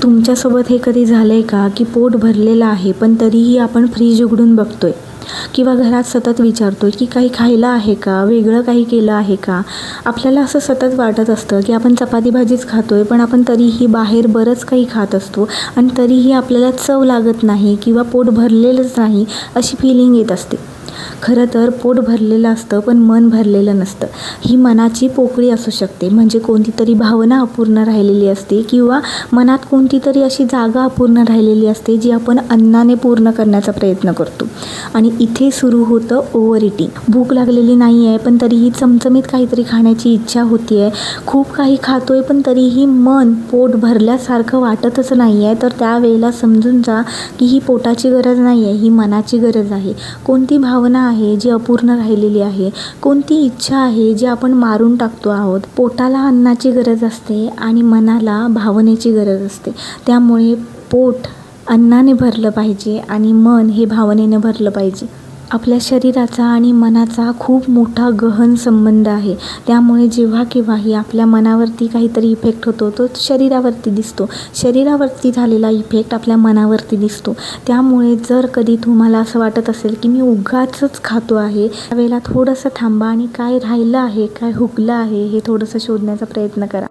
तुमच्यासोबत हे कधी झालं आहे का की पोट भरलेलं आहे पण तरीही आपण फ्रीज उघडून बघतो आहे किंवा घरात सतत विचारतो आहे की काही खायला आहे का, वेगळं काही केलं आहे का. आपल्याला असं सतत वाटत असतं की आपण चपाती भाजीच खातो आहे पण आपण तरीही बाहेर बरंच काही खात असतो आणि तरीही आपल्याला चव लागत नाही किंवा पोट भरलेलंच नाही अशी फिलिंग येत असते. खरं तर पोट भरलेलं असतं पण मन भरलेलं नसतं. ही मनाची पोकळी असू शकते, म्हणजे कोणती तरी भावना अपूर्ण राहिलेली असते किंवा मनात कोणती तरी अशी जागा अपूर्ण राहिलेली असते जी आपण अन्नाने पूर्ण करण्याचा प्रयत्न करतो. आणि इथे सुरू होतं ओव्हर इटिंग. भूक लागलेली नाही आहे पण तरीही चमचमीत काहीतरी खाण्याची इच्छा होती आहे. खूप काही खातोय पण तरीही मन पोट भरल्यासारखं वाटतच नाही आहे. तर त्यावेळेला समजून जा की ही पोटाची गरज नाही आहे, ही मनाची गरज आहे. कोणती भावना आहे जी अपूर्ण राहिलेली आहे, कोणती इच्छा आहे जी आपण मारून टाकतो आहोत. पोटाला अन्नाची गरज असते आणि मनाला भावनेची गरज असते. त्यामुळे पोट अन्नाने भरलं पाहिजे आणि मन हे भावनेने भरलं पाहिजे. आपल्या शरीराचा आणि मनाचा खूप मोठा गहन संबंध आहे. त्यामुळे जेव्हा केव्हाही आपल्या मनावरती काहीतरी इफेक्ट होतो तो शरीरावरती दिसतो. शरीरावरती झालेला इफेक्ट आपल्या मनावरती दिसतो. त्यामुळे जर कधी तुम्हाला असं वाटत असेल की मी उगाचच खातो आहे, त्यावेळेला थोडंसं थांबा आणि काय राहिलं आहे, काय हुकलं आहे हे थोडंसं शोधण्याचा प्रयत्न करा.